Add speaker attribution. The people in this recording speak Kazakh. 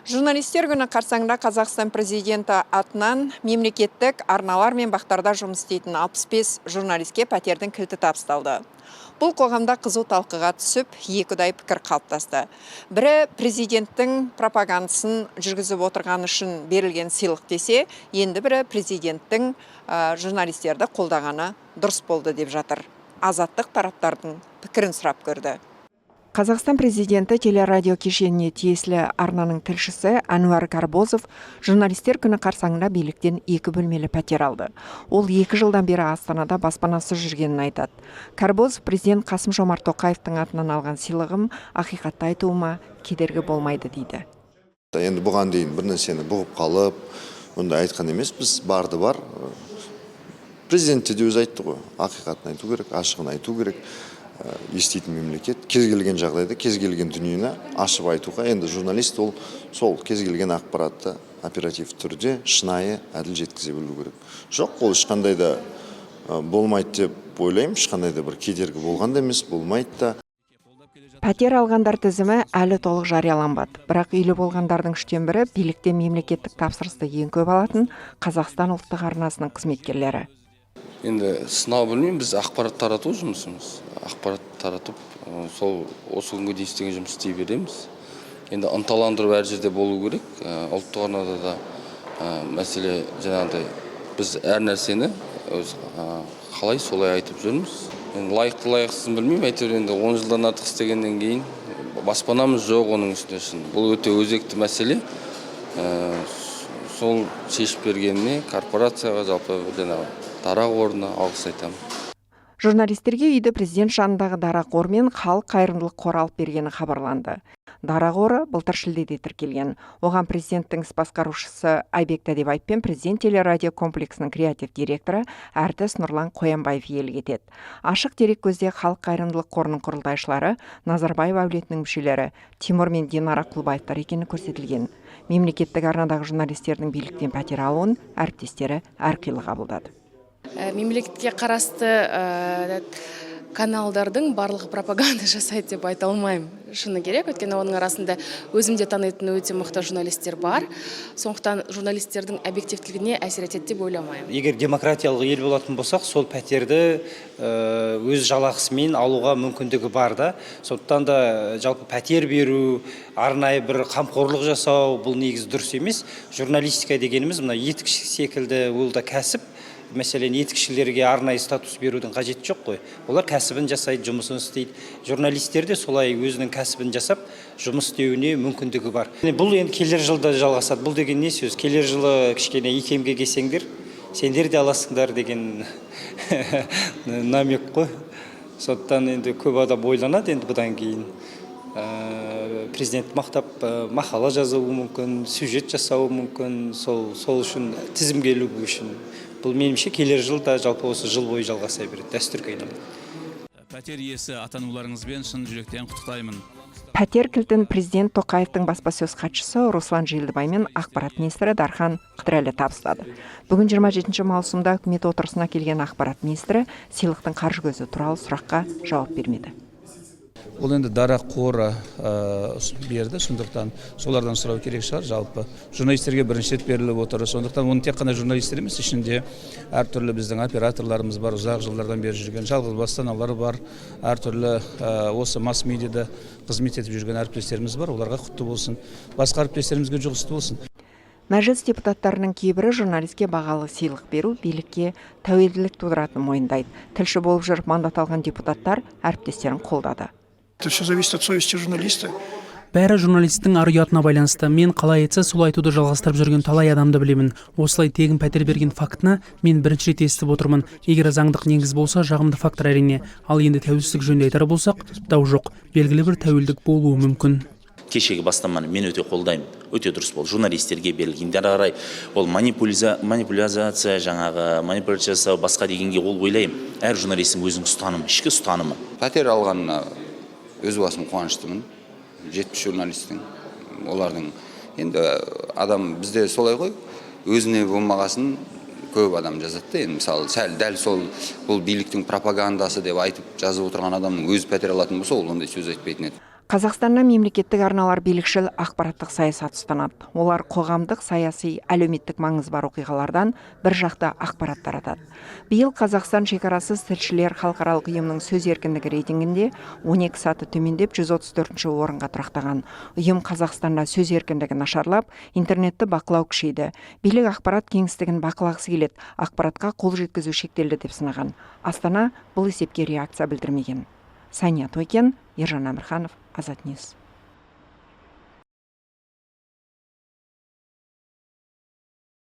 Speaker 1: Журналистер күні қарсаңында Қазақстан президенті атынан мемлекеттік арналар мен бақтарда жұмыс істейтін 65 журналистке пәтердің кілті табысталды. Бұл қоғамда қызу талқыға түсіп, екіұдай пікір қалыптасты. Бірі президенттің пропагандасын жүргізіп отырғаны үшін берілген сыйлық десе, енді бірі президенттің журналистерді қолдағаны дұрыс болды деп жатыр. Азаттық тараптардың пікірін сұрап көрді. Қазақстан президенті телерадио кешеніне тиесілі арнаның тілшісі Әнуар Карбозов журналистер күні қарсаңында биліктен 2 бөлмелі пәтер алды. Ол 2 жылдан бері Астанада баспанасыз жүргенін айтады. Карбозов президент Қасым-Жомарт Тоқаевтың атынан алған сыйлығым ақиқатты айтуыма кедергі болмайды дейді.
Speaker 2: Енді бұған дейін бір нәрсені бұғып қалып, онда айтқан емес, біз барды бар. Президент те өзі айтты ғой, ақиқатын айту керек, ашығын айту керек. Еститін мемлекет кез келген жағдайда кез келген дүниені ашып айтуға, енді журналист ол сол кез келген ақпаратты оператив түрде шынайы әділ жеткізе білу керек. Жоқ, ол ешқандай да болмайды деп ойлаймын, ешқандай да бір кедергі болған да емес, болмайды да.
Speaker 1: Пәтер алғандар тізімі әлі толық жарияланбады. Бірақ үйлі болғандардың 3-тен бірі биліктен мемлекеттік тапсырысты ең көп алатын Қазақстан ұлттық арнасының қызметкерлері.
Speaker 3: Енді сынау білмеймін, біз ақпарат тарату жұмысымыз. Ақпарат таратып, осы күнге дейін істеген жұмыс істей береміз. Енді ынталандыру әр жерде болу керек. Ұлттық арнада да мәселе жаңағыдай біз әр нәрсені қалай солай айтып жүрміз. Лайықты лайықсызын білмеймін, әйтеуір енді 10 жылдан артық істегеннен кейін баспанамыз жоқ оның үстіне шын. Бұл өте өзекті мәселе. Сол шешіп бергеніне корпорацияға жалпы жаңағы дара қорына алғыс айтамын.
Speaker 1: Журналистерге үйді президент жанындағы дара қор мен халық қайырымдылық қоры алып бергені хабарланды. Дара қоры былтыр шілдеде тіркелген. Оған президенттің іс басқарушысы Айбек Тәдебаев пен президент телерадио комплексінің креатив директоры әртіс Нұрлан Қоянбаев иелік етеді. Ашық дерек көзде халық қайырымдылық қорының құрылтайшылары Назарбаев әулетінің мүшелері Тимур мен Динара Құлбаевтар екені көрсетілген. Мемлекеттік арнадағы журналистердің биліктен пәтер алуын әріптестері әрқилы қабылдады.
Speaker 4: Мемлекетке қарасты каналдардың барлығы пропаганда жасайды деп айта алмаймын. Шыны керек, өйткені оның арасында өзімде танитын өте мықты журналистер бар. Сондықтан журналистердің объективтілігіне әсер етеді деп ойламаймын.
Speaker 5: Егер демократиялық ел болатын болсақ, сол пәтерді өз жалақысымен алуға мүмкіндігі бар да. Сондықтан да жалпы пәтер беру, арнайы бір қамқорлық жасау, бұл негізі дұрыс емес. Журналистика дегеніміз мына етікші секілді, ол да кәсіп. Мәселен, етікшілерге арнайы статус берудің қажеті жоқ қой. Олар кәсібін жасайды, жұмысын істейді. Журналистер де солай өзінің кәсібін жасап, жұмыс істеуіне мүмкіндігі бар. Бұл енді келер жылда жалғасады. Бұл деген не сөз? Келер жылы кішкене икемге келсеңдер, сендер де аласыңдар деген намек қой. Сондықтан енді көп адам ойланады енді бұдан кейін. Президент мақтап мақала жазуы мүмкін, сюжет жасауы мүмкін, сол үшін тізім келу үшін. Бұл меніңше келер жылда жалпы осы жыл бойы жалғаса береді, дәстүрге айналады.
Speaker 6: Пәтер иесі атануларыңызбен шын жүректен құттықтаймын.
Speaker 1: Пәтер кілтін президент Тоқаевтың баспасөз хатшысы Руслан Желдібай мен ақпарат министрі Дархан Қыдырәлі табыстады. Бүгін 27 маусымда үкімет отырысына келген ақпарат министрі сыйлықтың қаржы көзі туралы сұраққа жауап бермеді.
Speaker 6: Ол енді дара қоры берді, сондықтан солардан сұрау керек шығар. Жалпы журналистерге бірінші рет беріліп отыр. Сондықтан оны тек қана журналистер емес, ішінде әртүрлі біздің операторларымыз бар, ұзақ жылдардан бері жүрген жалғыз баспаналар бар, әртүрлі осы масс-медиада қызмет етіп жүрген әріптестеріміз бар. Оларға құтты болсын. Басқа әріптестерімізге жұғысты болсын.
Speaker 1: Мәжіліс депутаттарының кейбірі журналистке бағалы сыйлық беру билікке тәуелділік тудыратынын мойындайды. Тілші болып жүріп мандат алған депутаттар әріптестерін қолдады.
Speaker 7: Это все зависит от совести журналиста.
Speaker 8: Бәрі журналисттің ар-ұятына байланысты. Мен қалай айтса, сол айтуды жалғастырып жүрген талай адамды білемін. Осылай тегін пәтер берген фактына мен бірінші рет естіп отырмын. Егер заңдық негіз болса, жағымды фактор әрине. Ал енді тәуелсіздік жөнінде айтар болсақ, дау жоқ. Белгілі бір тәуелдік болуы мүмкін.
Speaker 9: Кешегі бастаманы мен өте қолдаймын. Өте дұрыс болды. Журналистерге берілгендер қарай ол манипуляция, жаңағы манипуляция жасау басқа дегенге ол ойлаймын. Әр журналистің өзінің ұстанымы, ішкі ұстанымы.
Speaker 3: Пәтер алғанына өз басым қуаныштымын. 70 журналистің, олардың енді адам бізде солай ғой, өзіне болмағасын көп адам жазады. Енді мысалы дәл сол бұл биліктің пропагандасы деп айтып жазып отырған адамның өзі пәтер алатын болса, ол ондай сөз айтпайтын еді.
Speaker 1: Қазақстанда мемлекеттік арналар билікшіл ақпараттық саясат ұстанады. Олар қоғамдық, саяси, әлеуметтік маңызы бар оқиғалардан бір жақты ақпарат таратады. Биыл Қазақстан шекарасыз тілшілер халықаралық ұйымның сөз еркіндігі рейтингінде 12 саты төмендеп 134-ші орынға тұрақтаған. Ұйым Қазақстанда сөз еркіндігі нашарлап, интернетті бақылау күшейді. Билік ақпарат кеңістігін бақылағысы келеді, ақпаратқа қол жеткізу шектелді деп сынаған. Астана бұл есепке реакция білдірмеген. Сания Тойкен, Ержан Амирханов, Азат Ньюс.